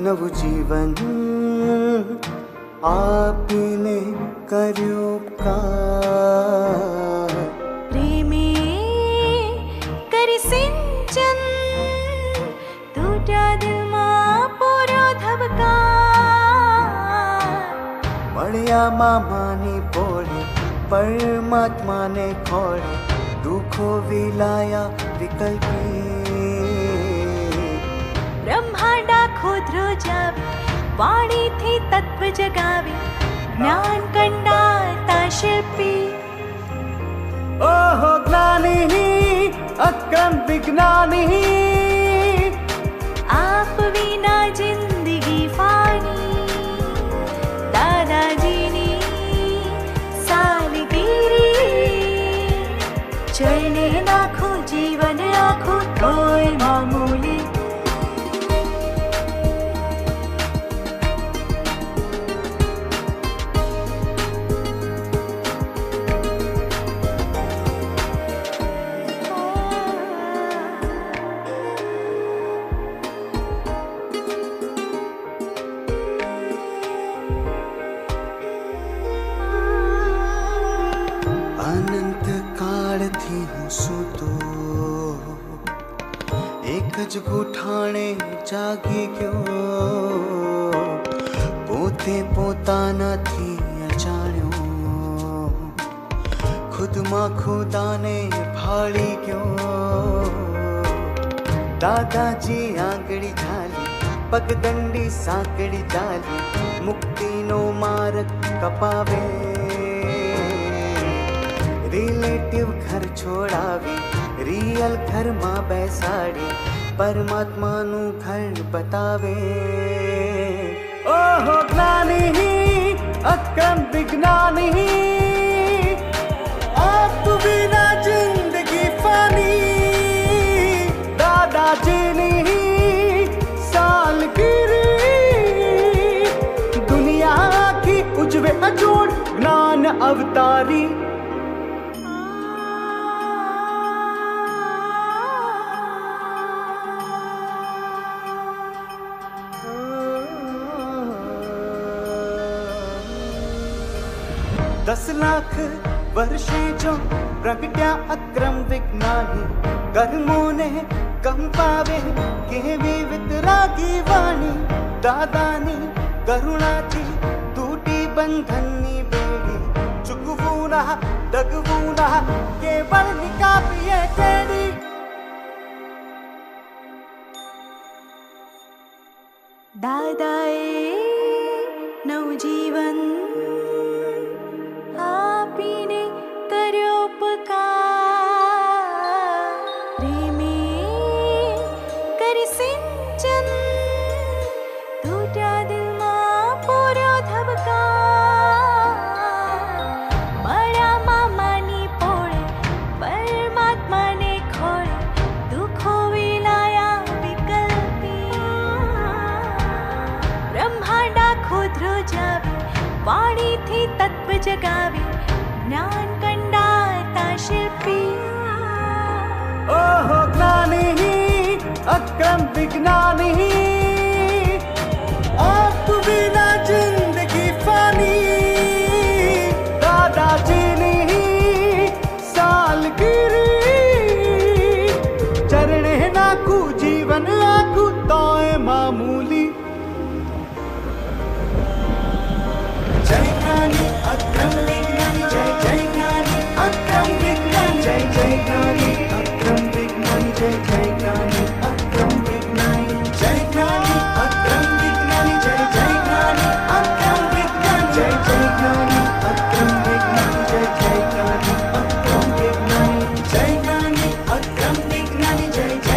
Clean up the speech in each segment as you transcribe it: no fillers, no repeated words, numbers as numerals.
નવજીવન આપીને કર્યો ઉપકાર, પ્રેમે કરી સિંચન તૂટ્યા દિલમાં પૂરો ધબકાર. મળ્યા મામાની પોળે પરમાત્માને ખોળે, દુઃખો વિલાયા વિકલ્પી. બ્રહ્માંડ આખો ધ્રુજાવે, વાણીથી તત્વ જગાવે, જ્ઞાન કંડારતા શિલ્પી. ઓહો જ્ઞાની અક્રમ વિજ્ઞાની, આપ વિના જિંદગી ફાની. દાદાજીની સાલગીરી, ચરણે નાખું જીવન આખું તોય મામૂલી. અનંત કાળથી હું સૂતો, એક જ ગોઠાણે જાગી ગયો. પોતે પોતાનાથી અજાણ્યો, ખુદમાં ખુદાને ભાળી ગયો. દાદાજી આંગળી ઝાલી, પગદંડી સાંકળી ચાલી, મુક્તિનો માર્ગ કપાવે. રિલેટિવ ઘર છોડાવી, રિયલ ઘરમાં બેસાડી, પરમાત્માનું ઘર બતાવે. ઓહો જ્ઞાની અક્રમ વિજ્ઞાની, આપ વિના જિંદગી ફાની. દાદાજીની સાલગીરી, દુનિયા આખી ઉજવે અજોડ જ્ઞાન અવતારી. दस लाख वर्षे जो प्रगट्या अक्रम विज्ञानी, कर्मों ने कंपावे केवी वितरागी वाणी. दादानी करुणाથી તૂટી બંધનની બેડી, ચૂકવું ના દગવું ના, કેવળ નિકાપીએ કેડી. દાદાએ નવજીવન આપીને કર્યો ઉપકાર. પ્રેમે કરી સિંચન તૂટ્યા દિલમાં પૂરો ધબકાર. મળ્યા મામાની પોળે પરમાત્માને ખોળે, દુઃખો વિલાયા વિકલ્પી. બ્રહ્માંડ આખો ધ્રુજાવે, વાણીથી તત્વ જગાવે, જ્ઞાન કંડારતા શિલ્પી. ઓહો જ્ઞાની અક્રમ વિજ્ઞાની, આપ વિના જિંદગી ફાની. દાદાજીની સાલગીરી, ચરણે નાખું જીવન આખું તોય મામૂલી. જય જ્ઞાની અક્રમ વિજ્ઞાની, જય જય જ્ઞાની અક્રમ વિજ્ઞાની, જય જય જ્ઞાની અક્રમ વિજ્ઞાની, જય જય જ્ઞાની અક્રમ વિજ્ઞાની, જય જ્ઞાની અક્રમ વિજ્ઞાની, જય જય જ્ઞાની અક્રમ વિજ્ઞાની, જય જય જ્ઞાની અક્રમ વિજ્ઞાની, જય જય જ્ઞાની અક્રમ વિજ્ઞાની, જય જ્ઞાની અક્રમ વિજ્ઞાની, જય જય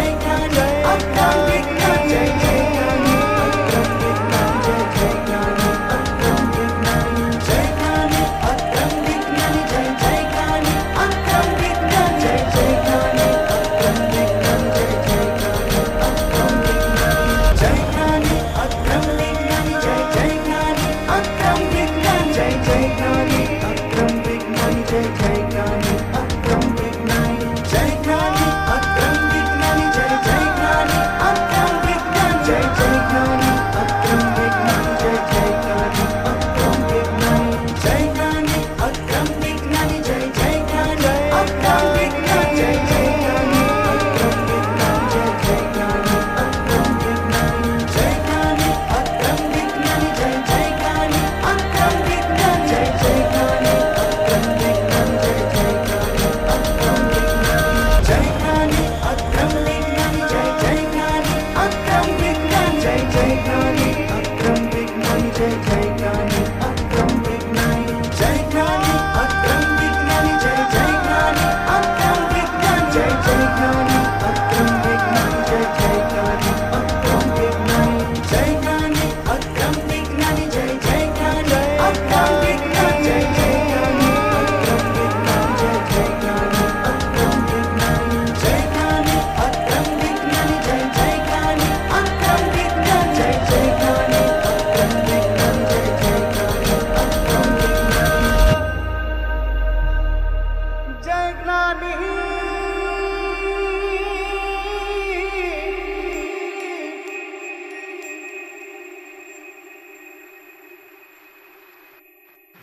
જ્ઞાની અક્રમ વિજ્ઞાની, જય જય જ્ઞાની અક્રમ વિજ્ઞાની, જય જય જ્ઞાની અક્રમ વિજ્ઞાની, જય જ્ઞાની અક્રમ વિજ્ઞાની, જય જય જ્ઞાની અક્રમ વિજ્ઞાની, જય જય જ્ઞાની અક્રમ વિજ્ઞાની, જય જય જ્ઞાની અક્રમ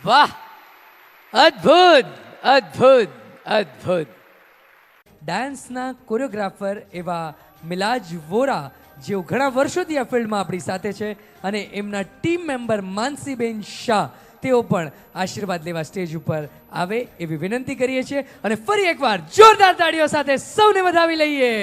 વાહ, અદ્ભુત અદ્ભુત અદ્ભુત. ડાન્સના કોરિયોગ્રાફર એવા મિલાજ વોરા, જેઓ ઘણા વર્ષોથી આ ફિલ્ડમાં આપણી સાથે છે, અને એમના ટીમ મેમ્બર માનસીબેન શાહ, તેઓ પણ આશીર્વાદ લેવા સ્ટેજ ઉપર આવે એવી વિનંતી કરીએ છીએ. અને ફરી એકવાર જોરદાર તાળીઓ સાથે સૌને વધાવી લઈએ.